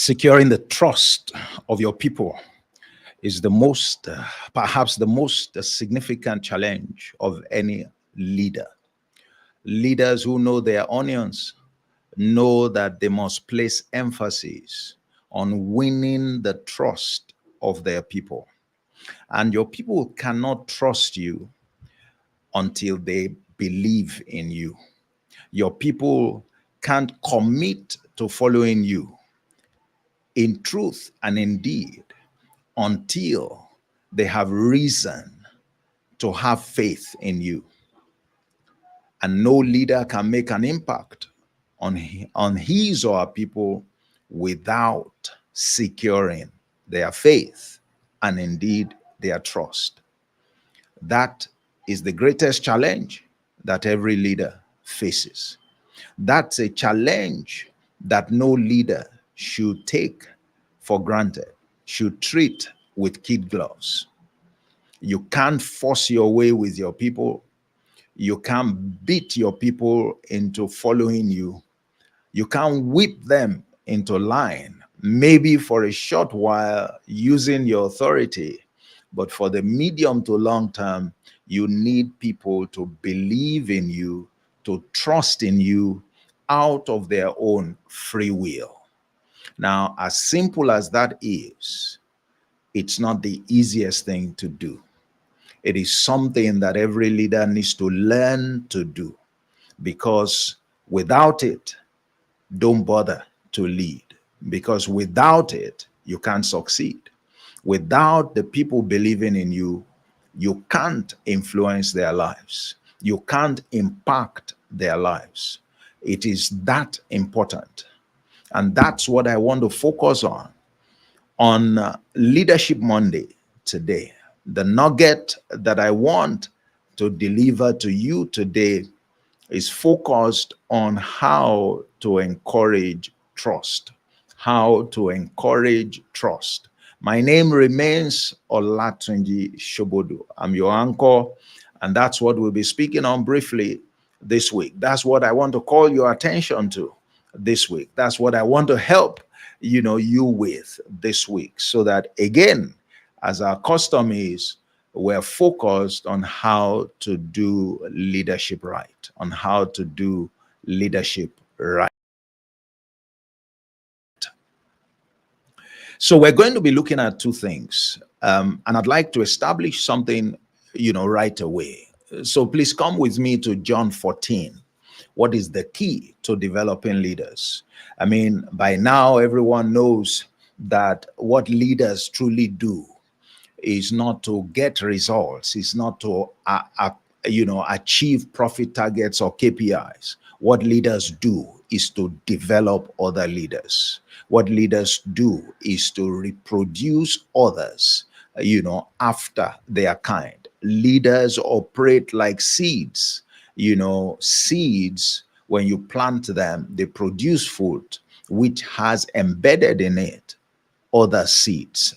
Securing the trust of your people is the most, perhaps the most significant challenge of any leader. Leaders who know their onions know that they must place emphasis on winning the trust of their people. And your people cannot trust you until they believe in you. Your people can't commit to following you in truth and in deed until they have reason to have faith in you. And no leader can make an impact on his or her people without securing their faith and indeed their trust. That is the greatest challenge that every leader faces. That's a challenge that no leader should take for granted, should treat with kid gloves. You can't force your way with your people. You can't beat your people into following you. You can't whip them into line, maybe for a short while using your authority, but for the medium to long term, you need people to believe in you, to trust in you out of their own free will. Now, as simple as that is, it's not the easiest thing to do. It is something that every leader needs to learn to do, because without it, don't bother to lead, because without it, you can't succeed. Without the people believing in you, you can't influence their lives. You can't impact their lives. It is that important. And that's what I want to focus on Leadership Monday today. The nugget that I want to deliver to you today is focused on how to encourage trust. How to encourage trust. My name remains Olatunji Shobodu. I'm your anchor, and that's what we'll be speaking on briefly this week. That's what I want to call your attention to this week. That's what I want to help you with this week, so that, again, as our custom is, we're focused on how to do leadership right, on how to do leadership right. So we're going to be looking at two things, and I'd like to establish something, right away. So please come with me to John 14. What is the key to developing leaders? I mean, by now, everyone knows that what leaders truly do is not to get results, is not to achieve profit targets or KPIs. What leaders do is to develop other leaders. What leaders do is to reproduce others, after their kind. Leaders operate like seeds. Seeds, when you plant them, they produce fruit which has embedded in it other seeds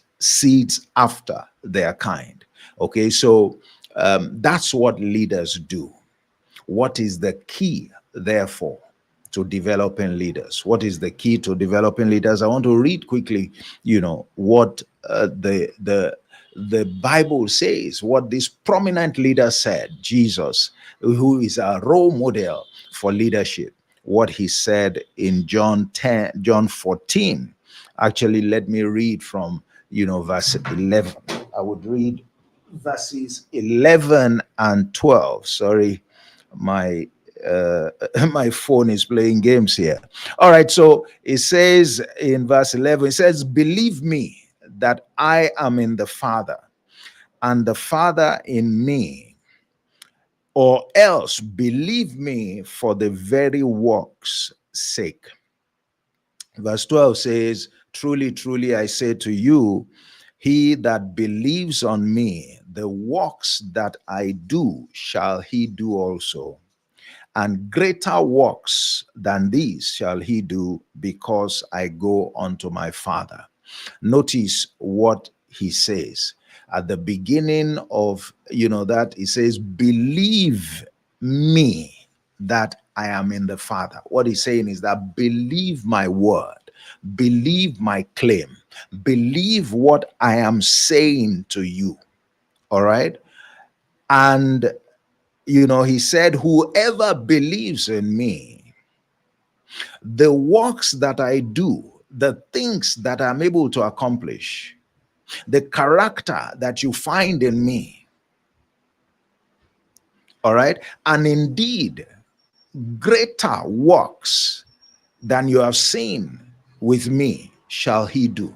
after their kind. Okay, so that's what leaders do. What is the key, therefore, to developing leaders? What is the key to developing leaders? I want to read quickly, what the Bible says, what this prominent leader said, Jesus, who is a role model for leadership, what he said in John 14. Actually, let me read from, verse 11. I would read verses 11 and 12. Sorry, my my phone is playing games here. All right, so it says in verse 11, it says, "Believe me that I am in the Father, and the Father in me, or else believe me for the very works' sake." Verse 12 says, "Truly, truly, I say to you, he that believes on me, the works that I do shall he do also. And greater works than these shall he do, because I go unto my Father." Notice what he says. At the beginning of, that, he says, "Believe me that I am in the Father." What he's saying is that believe my word. Believe my claim. Believe what I am saying to you. All right. And, he said, whoever believes in me, the works that I do, the things that I'm able to accomplish, the character that you find in me. All right. And indeed, greater works than you have seen with me shall he do.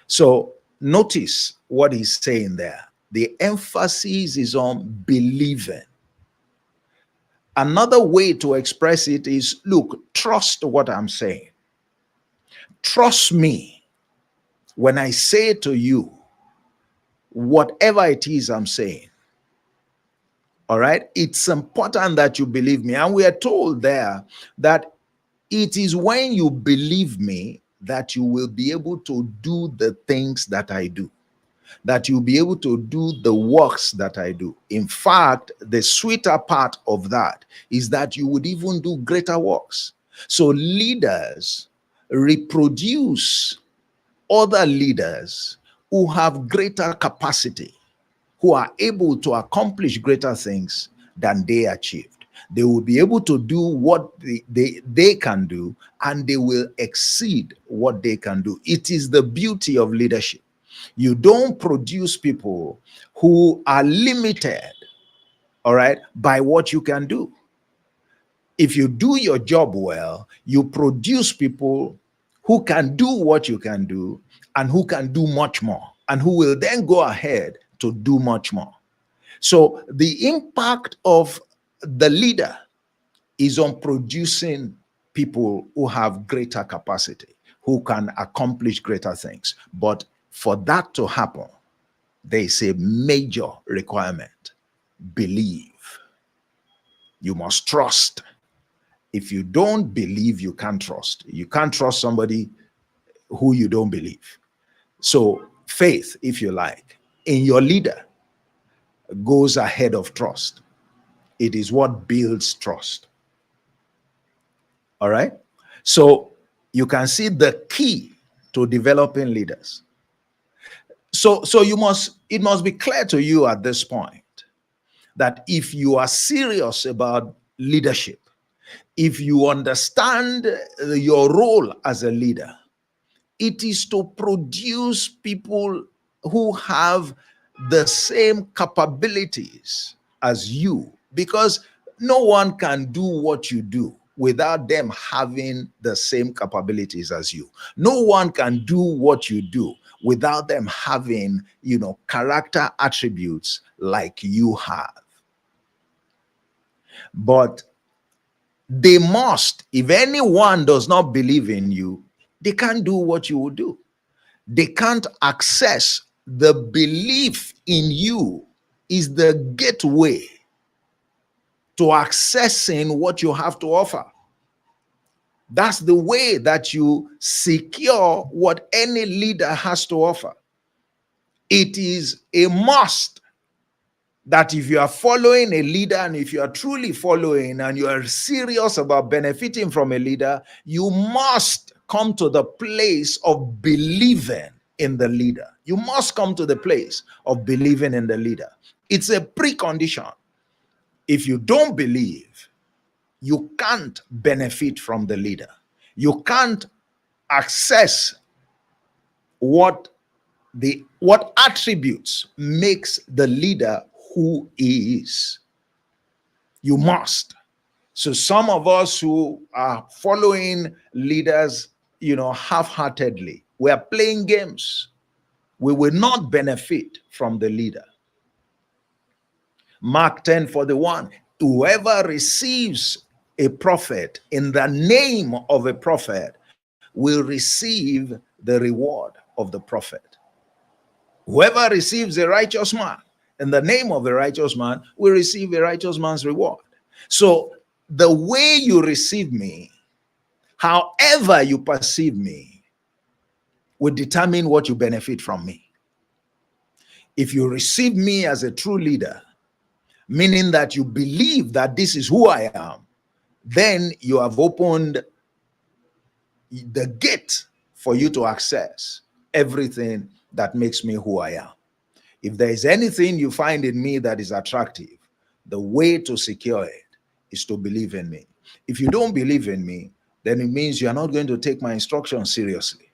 So notice what he's saying there. The emphasis is on believing. Another way to express it is, look, trust what I'm saying. Trust me when I say to you whatever it is I'm saying. All right. It's important that you believe me. And we are told there that it is when you believe me that you will be able to do the things that I do, that you'll be able to do the works that I do. In fact, the sweeter part of that is that you would even do greater works. So leaders reproduce other leaders who have greater capacity, who are able to accomplish greater things than they achieved. They will be able to do what they can do, and they will exceed what they can do. It is the beauty of leadership. You don't produce people who are limited, all right, by what you can do. If you do your job well, you produce people who can do what you can do and who can do much more, and who will then go ahead to do much more. So the impact of the leader is on producing people who have greater capacity, who can accomplish greater things. But for that to happen, there is a major requirement: believe. You must trust. If you don't believe, you can't trust. You can't trust somebody who you don't believe. So faith, if you like, in your leader goes ahead of trust. It is what builds trust. All right. So you can see the key to developing leaders. So it must be clear to you at this point that if you are serious about leadership, if you understand your role as a leader, it is to produce people who have the same capabilities as you, because no one can do what you do without them having the same capabilities as you. No one can do what you do without them having, character attributes like you have. But they must, if anyone does not believe in you, they can't do what you will do. They can't access the belief in you is the gateway to accessing what you have to offer. That's the way that you secure what any leader has to offer. It is a must that if you are following a leader, and if you are truly following and you are serious about benefiting from a leader, you must come to the place of believing in the leader. You must come to the place of believing in the leader. It's a precondition. If you don't believe, you can't benefit from the leader. You can't access what attributes makes the leader who he is. You must. So some of us who are following leaders, half-heartedly, we are playing games. We will not benefit from the leader. Mark 10:41, whoever receives a prophet in the name of a prophet will receive the reward of the prophet. Whoever receives a righteous man in the name of a righteous man will receive a righteous man's reward. So the way you receive me, however you perceive me, will determine what you benefit from me. If you receive me as a true leader, meaning that you believe that this is who I am, then you have opened the gate for you to access everything that makes me who I am. If there is anything you find in me that is attractive, the way to secure it is to believe in me. If you don't believe in me, then it means you are not going to take my instructions seriously.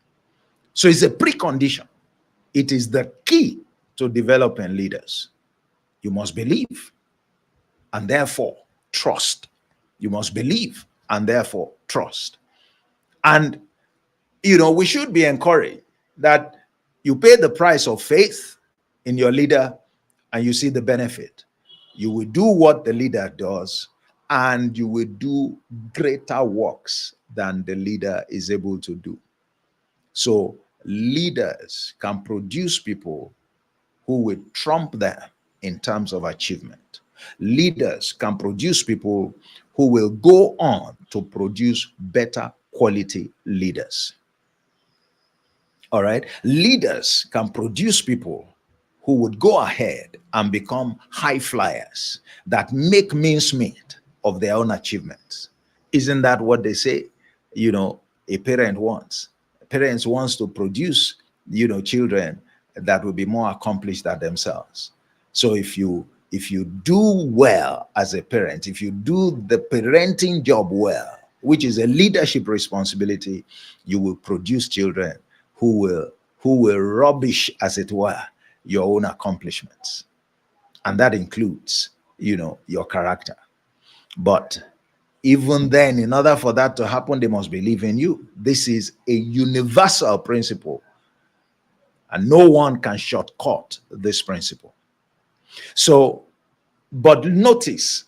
So it's a precondition. It is the key to developing leaders. You must believe and therefore trust. You must believe and therefore trust. And, we should be encouraged that you pay the price of faith in your leader and you see the benefit. You will do what the leader does and you will do greater works than the leader is able to do. So leaders can produce people who will trump them in terms of achievement. Leaders can produce people who will go on to produce better quality leaders. All right. Leaders can produce people who would go ahead and become high flyers that make mincemeat of their own achievements. Isn't that what they say? A parent wants. Parents wants to produce, children that will be more accomplished than themselves. So if you do well as a parent, if you do the parenting job well, which is a leadership responsibility, you will produce children who will rubbish, as it were, your own accomplishments. And that includes, your character. But even then, in order for that to happen, they must believe in you. This is a universal principle. And no one can shortcut this principle. So, but notice,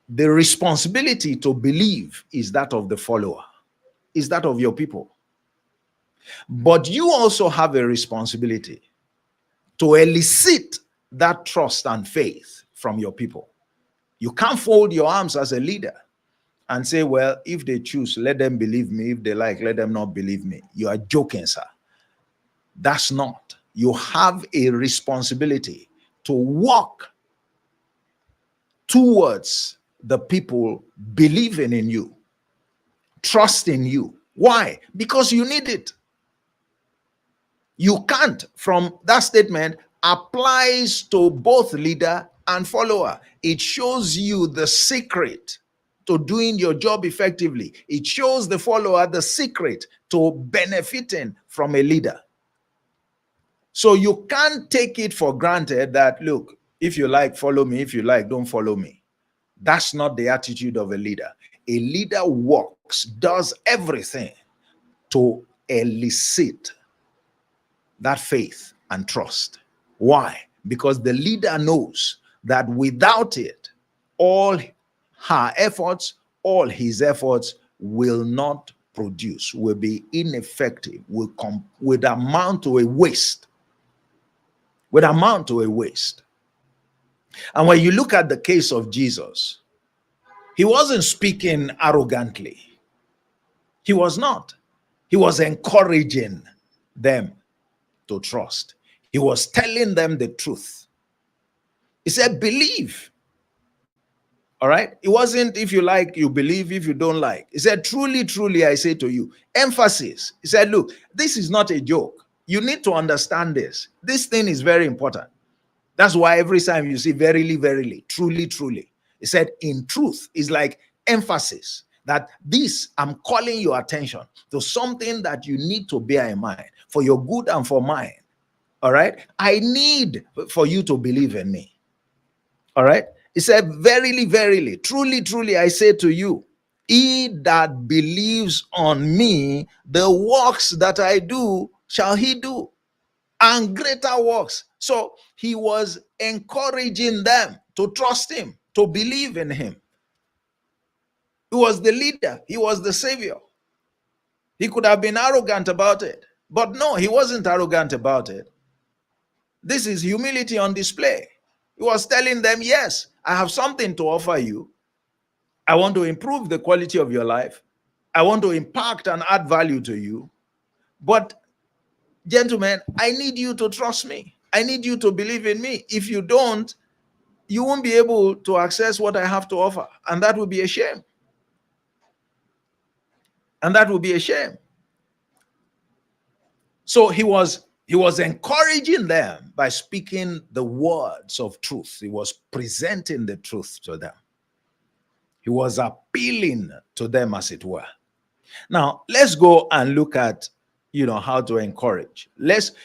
the responsibility to believe is that of the follower, is that of your people. But you also have a responsibility to elicit that trust and faith from your people. You can't fold your arms as a leader and say, well, if they choose, let them believe me. If they like, let them not believe me. You are joking, sir. That's not. You have a responsibility to walk towards the people believing in you, trusting you. Why? Because you need it. You can't, from that statement, applies to both leader and follower. It shows you the secret to doing your job effectively. It shows the follower the secret to benefiting from a leader. So you can't take it for granted that, look, if you like, follow me. If you like, don't follow me. That's not the attitude of a leader. A leader works, does everything to elicit that faith and trust. Why? Because the leader knows that without it, all her efforts, all his efforts will not produce, will be ineffective, would amount to a waste. Would amount to a waste. And when you look at the case of Jesus, he wasn't speaking arrogantly. He was not. He was encouraging them to trust. He was telling them the truth. He said, believe. All right. It wasn't if you like, you believe, if you don't like. He said, truly, truly, I say to you. Emphasis. He said, look, this is not a joke. You need to understand this. This thing is very important. That's why every time you see verily, verily, truly, truly. He said, in truth, is like emphasis. That this, I'm calling your attention to something that you need to bear in mind for your good and for mine. All right. I need for you to believe in me. All right. He said, verily, verily, truly, truly, I say to you, he that believes on me, the works that I do shall he do, and greater works. So he was encouraging them to trust him, to believe in him. He was the leader. He was the savior. He could have been arrogant about it, but no, he wasn't arrogant about it. This is humility on display. He was telling them, yes, I have something to offer you. I want to improve the quality of your life. I want to impact and add value to you. But gentlemen, I need you to trust me. I need you to believe in me. If you don't, you won't be able to access what I have to offer. And that would be a shame. And that would be a shame. So he was encouraging them by speaking the words of truth. He was presenting the truth to them. He was appealing to them, as it were. Now, let's go and look at, how to encourage.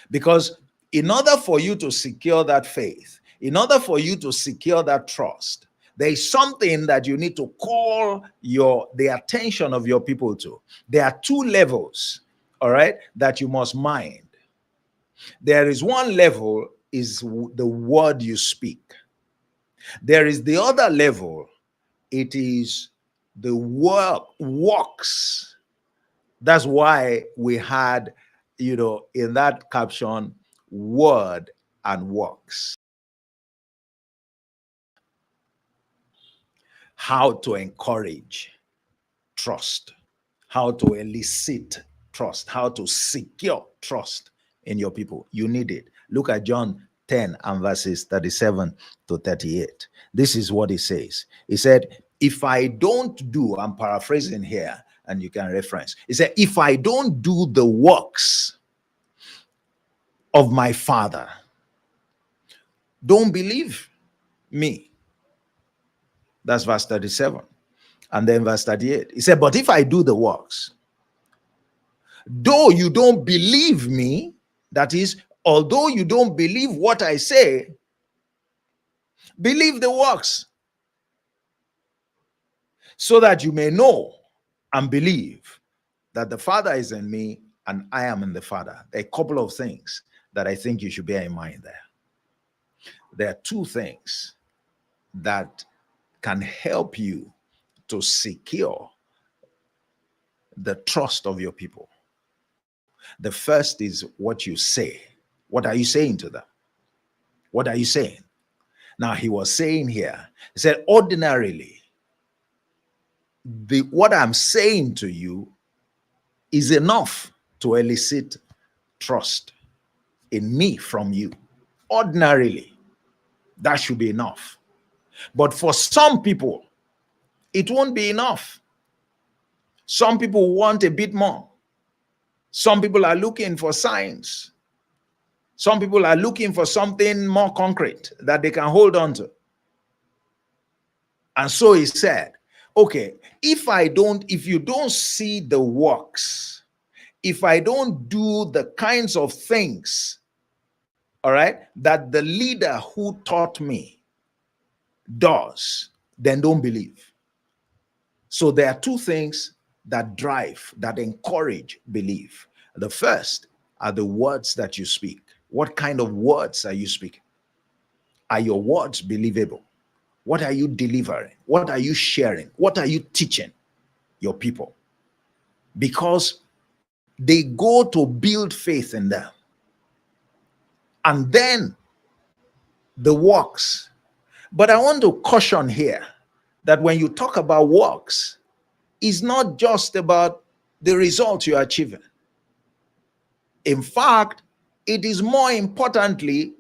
Because in order for you to secure that faith, in order for you to secure that trust, there is something that you need to call the attention of your people to. There are two levels, all right, that you must mind. There is one level is the word you speak. There is the other level. It is the works. That's why we had, in that caption, word and works. How to encourage trust, how to elicit trust, how to secure trust in your people. You need it. Look at John 10 and verses 37 to 38. This is what he says. He said, if I don't do, I'm paraphrasing here, and you can reference. He said, if I don't do the works of my Father, don't believe me. That's verse 37. And then verse 38. He said, but if I do the works, though you don't believe me, that is, although you don't believe what I say, believe the works, so that you may know and believe that the Father is in me and I am in the Father. There are a couple of things that I think you should bear in mind there. There are two things that can help you to secure the trust of your people. The first is what you say. What are you saying to them? What are you saying? Now, he was saying here, he said, ordinarily, what I'm saying to you is enough to elicit trust in me from you. Ordinarily, that should be enough. But for some people, it won't be enough. Some people want a bit more. Some people are looking for signs. Some people are looking for something more concrete that they can hold on to. And so he said, okay, if you don't see the works, if I don't do the kinds of things, all right, that the leader who taught me does, then don't believe. So there are two things that drive, that encourage belief. The first are the words that you speak. What kind of words are you speaking? Are your words believable? What are you delivering? What are you sharing? What are you teaching your people? Because they go to build faith in them. And then the works. But I want to caution here that when you talk about works, it's not just about the results you're achieving. In fact, it is more importantly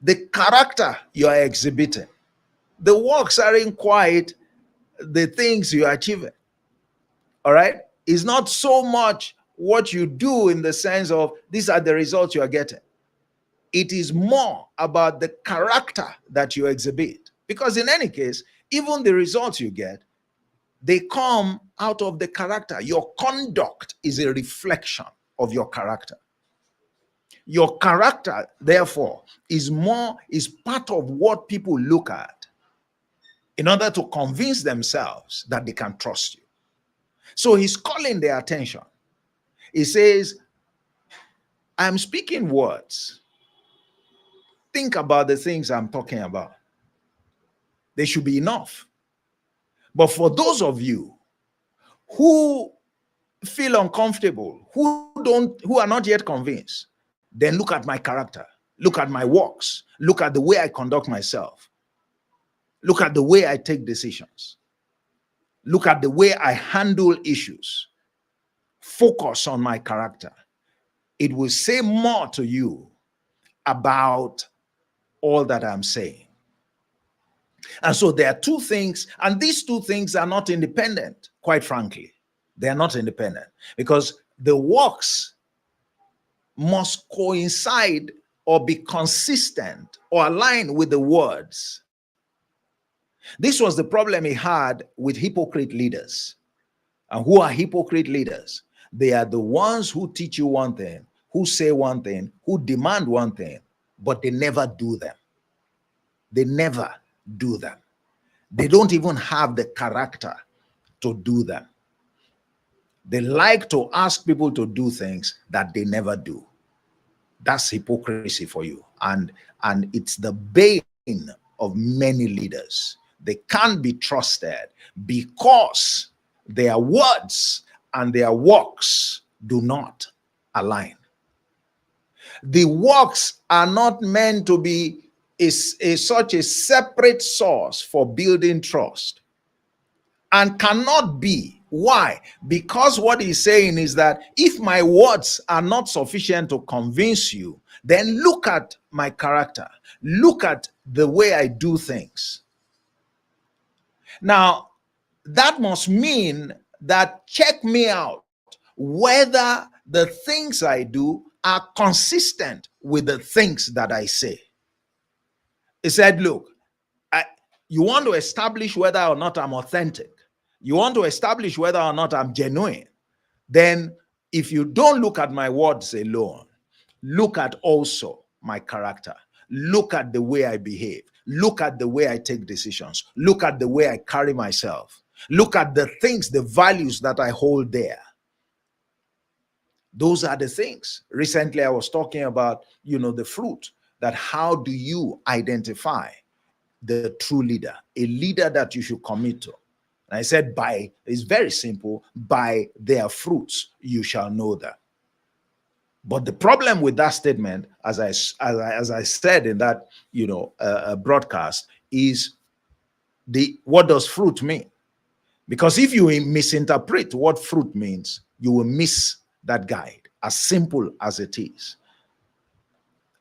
the character you are exhibiting. The works aren't quite the things you are achieving. All right? It's not so much what you do in the sense of these are the results you are getting. It is more about the character that you exhibit. Because in any case, even the results you get, they come out of the character. Your conduct is a reflection of your character. Your character, therefore, is part of what people look at in order to convince themselves that they can trust you. So he's calling their attention. He says, I'm speaking words. Think about the things I'm talking about. They should be enough. But for those of you who feel uncomfortable, who are not yet convinced, then look at my character, look at my works, look at the way I conduct myself, look at the way I take decisions, look at the way I handle issues. Focus on my character. It will say more to you about all that I'm saying. And so there are two things, and these two things are not independent, quite frankly. They are not independent, because the works must coincide or be consistent or align with the words. This was the problem he had with hypocrite leaders. And who are hypocrite leaders? They are the ones who teach you one thing, who say one thing, who demand one thing, but they never do them. They never do them. They don't even have the character to do them. They like to ask people to do things that they never do. That's hypocrisy for you. And it's the bane of many leaders. They can't be trusted because their words and their works do not align. The works are not meant to be such a separate source for building trust, and cannot be. Why? Because what he's saying is that if my words are not sufficient to convince you, then look at my character. Look at the way I do things. Now, that must mean that check me out whether the things I do are consistent with the things that I say. He said, look, you want to establish whether or not I'm authentic. You want to establish whether or not I'm genuine. Then if you don't look at my words alone, look at also my character. Look at the way I behave. Look at the way I take decisions. Look at the way I carry myself. Look at the things, the values that I hold there. Those are the things. Recently, I was talking about, the fruit, that how do you identify the true leader, a leader that you should commit to. And I said, it's very simple, by their fruits you shall know them. But the problem with that statement, as I said in that broadcast, is what does fruit mean? Because if you misinterpret what fruit means, you will miss that guide, as simple as it is.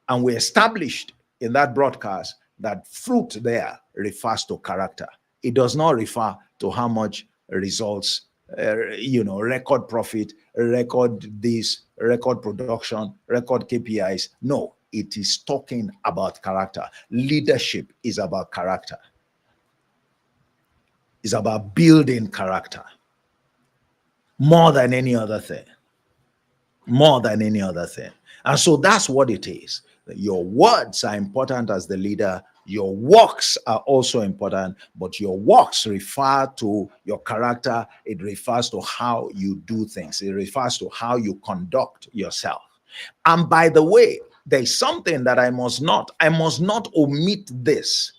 And we established in that broadcast that fruit there refers to character. It does not refer to how much results, record profit, record this, record production, record KPIs. No, it is talking about character. Leadership is about character. It's about building character more than any other thing. More than any other thing. And so that's what it is. Your words are important as the leader. Your works are also important, but your works refer to your character. It refers to how you do things. It refers to how you conduct yourself. And by the way, there's something that I must not omit this,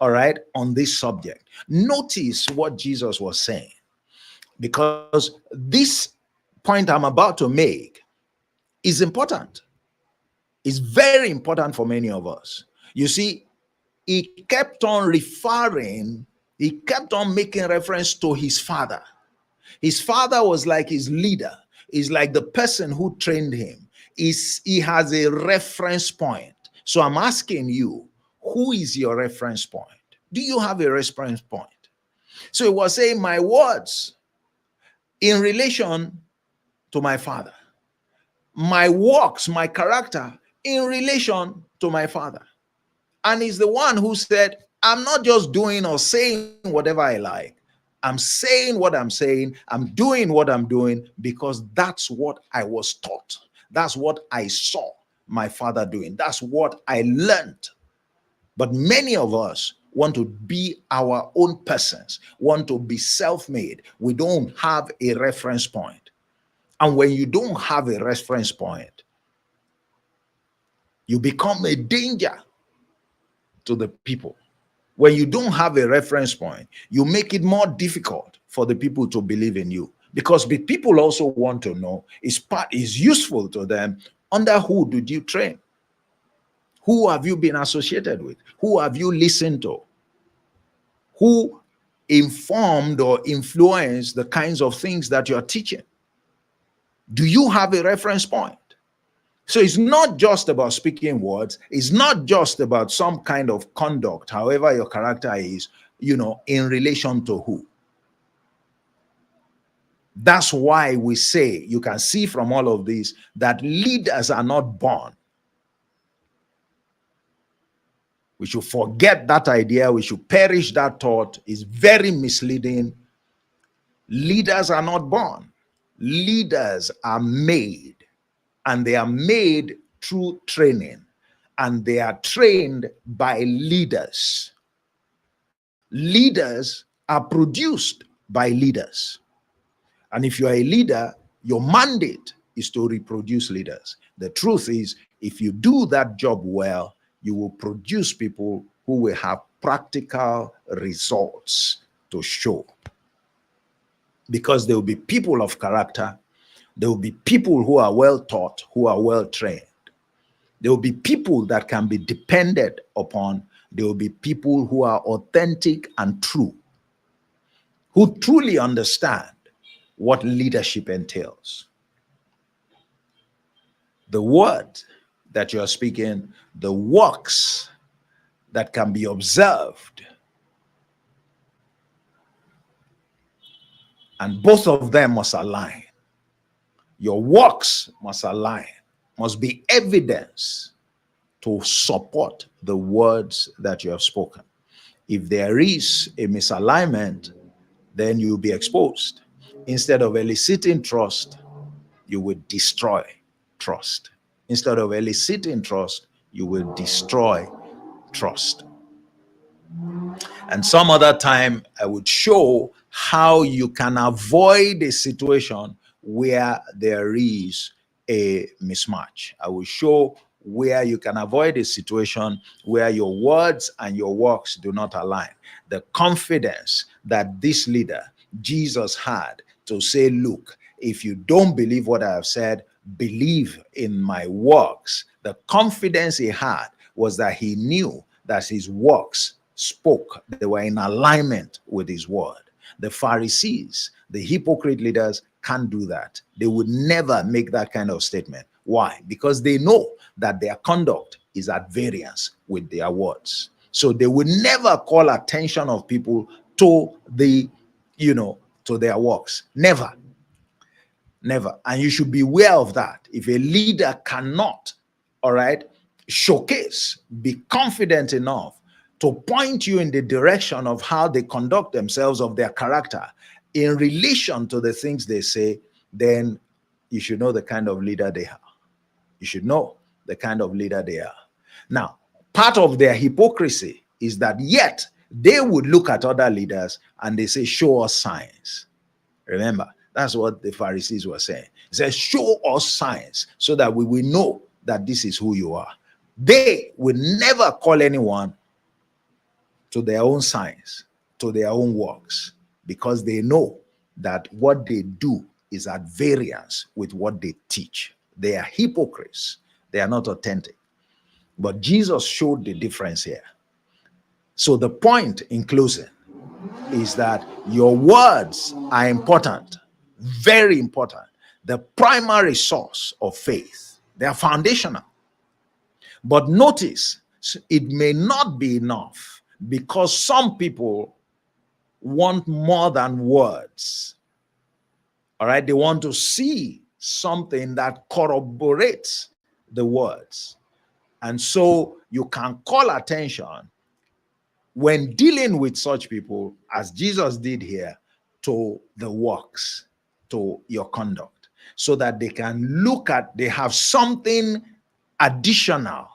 all right, on this subject. Notice what Jesus was saying, because this point I'm about to make is important. It's very important for many of us. You see, he kept on making reference to his father. His father was like his leader. He's like the person who trained him. He has a reference point. So I'm asking you, who is your reference point? Do you have a reference point? So he was saying, my words in relation to my father, my works, my character in relation to my father. And he's the one who said, I'm not just doing or saying whatever I like. I'm saying what I'm saying. I'm doing what I'm doing because that's what I was taught. That's what I saw my father doing. That's what I learned. But many of us want to be our own persons, want to be self-made. We don't have a reference point. And when you don't have a reference point, you become a danger to the people. When you don't have a reference point, you make it more difficult for the people to believe in you, because the people also want to know, is useful to them, under who did you train? Who have you been associated with? Who have you listened to? Who informed or influenced the kinds of things that you're teaching? Do you have a reference point? So it's not just about speaking words. It's not just about some kind of conduct, however your character is, in relation to who. That's why we say, you can see from all of this, that leaders are not born. We should forget that idea. We should perish that thought. It's very misleading. Leaders are not born. Leaders are made, and they are made through training, and they are trained by leaders. Leaders are produced by leaders. And if you are a leader, your mandate is to reproduce leaders. The truth is, if you do that job well, you will produce people who will have practical results to show. Because there will be people of character. There will be people who are well taught, who are well trained. There will be people that can be depended upon. There will be people who are authentic and true, who truly understand what leadership entails. The word that you are speaking, the works that can be observed, and both of them must align. Your works must align, must be evidence to support the words that you have spoken. If there is a misalignment, then you will be exposed. Instead of eliciting trust, you will destroy trust. Instead of eliciting trust, you will destroy trust. And some other time, I would show how you can avoid a situation where there is a mismatch. I will show where you can avoid a situation where your words and your works do not align. The confidence that this leader, Jesus, had to say, look, if you don't believe what I have said, believe in my works. The confidence he had was that he knew that his works spoke. They were in alignment with his word. The Pharisees, the hypocrite leaders, can't do that. They would never make that kind of statement. Why? Because they know that their conduct is at variance with their words. So they would never call attention of people to the, to their works. Never. Never. And you should be aware of that. If a leader cannot, all right, showcase, be confident enough to point you in the direction of how they conduct themselves, of their character, in relation to the things they say, then you should know the kind of leader they are. You should know the kind of leader they are. Now, part of their hypocrisy is that yet they would look at other leaders and they say, show us signs. Remember, that's what the Pharisees were saying. It says, show us signs so that we will know that this is who you are. They will never call anyone to their own signs, to their own works, because they know that what they do is at variance with what they teach. They are hypocrites. They are not authentic. But Jesus showed the difference here. So the point in closing is that your words are important, very important. The primary source of faith. They are foundational. But notice, it may not be enough, because some people want more than words. All right, they want to see something that corroborates the words. And so you can call attention when dealing with such people, as Jesus did here, to the works, to your conduct, so that they can look at, they have something additional,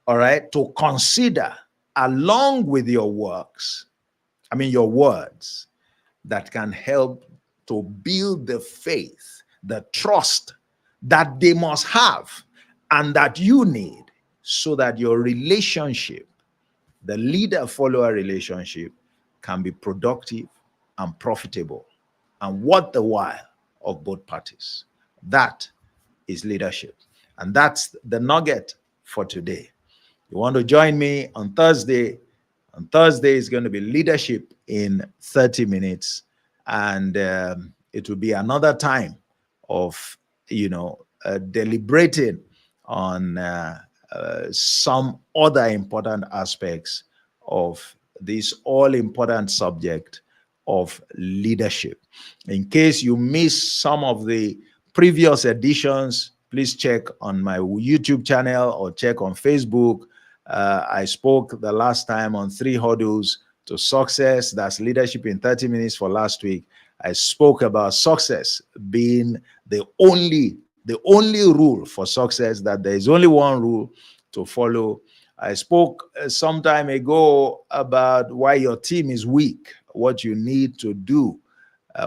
all right, to consider along with your works, your words, that can help to build the faith, the trust that they must have and that you need, so that your relationship, the leader-follower relationship, can be productive and profitable and worth the while of both parties. That is leadership. And that's the nugget for today. You want to join me on Thursday? On Thursday is going to be leadership in 30 minutes. And it will be another time of, deliberating on some other important aspects of this all-important subject of leadership. In case you missed some of the previous editions, please check on my YouTube channel or check on Facebook. I spoke the last time on 3 hurdles to success. That's leadership in 30 minutes for last week. I spoke about success being the only rule for success, that there is only one rule to follow. I spoke some time ago about why your team is weak, what you need to do,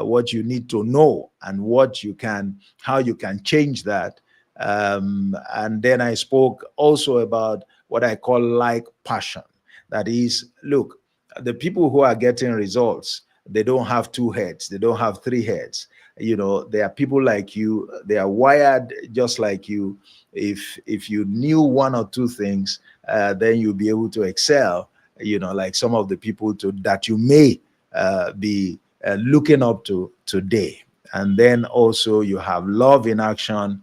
what you need to know, and how you can change that. And then I spoke also about what I call like passion. That is, look, the people who are getting results, they don't have 2 heads, they don't have 3 heads. You know, they are people like you, they are wired just like you. If you knew 1 or 2 things, then you'll be able to excel, you know, like some of the people that you may be looking up to today. And then also you have love in action,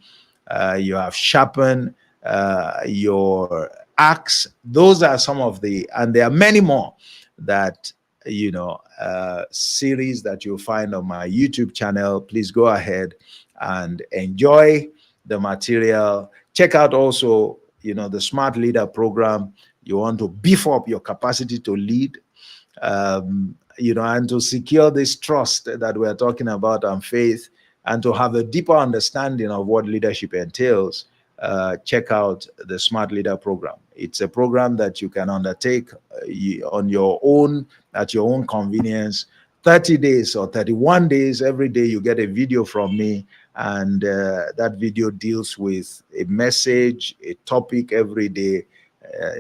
you have sharpen your axe. Those are some of and there are many more that, you know, series that you'll find on my YouTube channel. Please go ahead and enjoy the material. Check out also, you know, the Smart Leader program. You want to beef up your capacity to lead, you know, and to secure this trust that we're talking about, and faith, and to have a deeper understanding of what leadership entails. Check out the Smart Leader program. It's a program that you can undertake on your own, at your own convenience. 30 days or 31 days, every day you get a video from me, and that video deals with a message, a topic every day.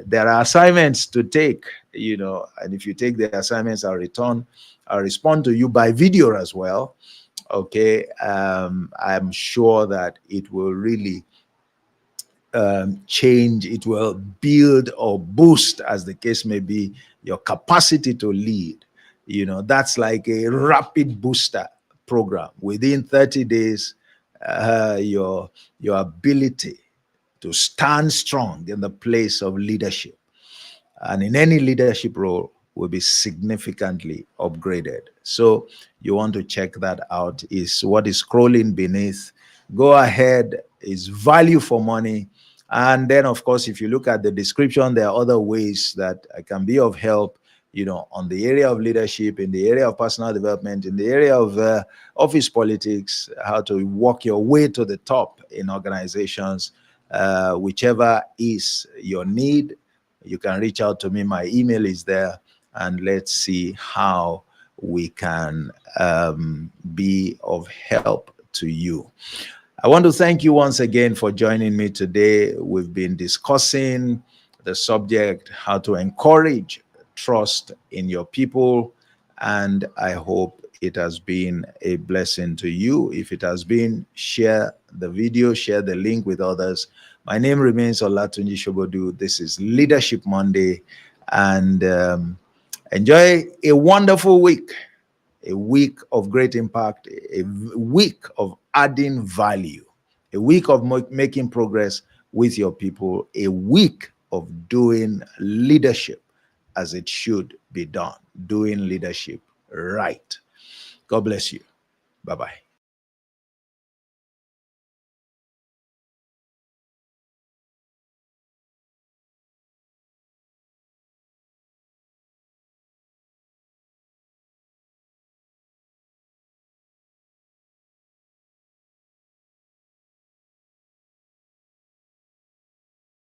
There are assignments to take, you know, and if you take the assignments, I'll respond to you by video as well. Okay. I'm sure that it will really change, it will build or boost, as the case may be, your capacity to lead. You know, that's like a rapid booster program. Within 30 days, your ability to stand strong in the place of leadership and in any leadership role will be significantly upgraded. So you want to check that out. Is what is scrolling beneath. Go ahead. It's value for money. And then, of course, if you look at the description, there are other ways that I can be of help, you know, on the area of leadership, in the area of personal development, in the area of office politics, how to walk your way to the top in organizations, whichever is your need. You can reach out to me. My email is there, and let's see how we can be of help to you. I want to thank you once again for joining me today. We've been discussing the subject, how to encourage trust in your people, and I hope it has been a blessing to you. If it has been, share the video, share the link with others. My name remains Olatunji Shobodu. This is Leadership Monday, and enjoy a wonderful week. A week of great impact, a week of adding value, a week of making progress with your people, a week of doing leadership as it should be done, doing leadership right. God bless you. Bye-bye.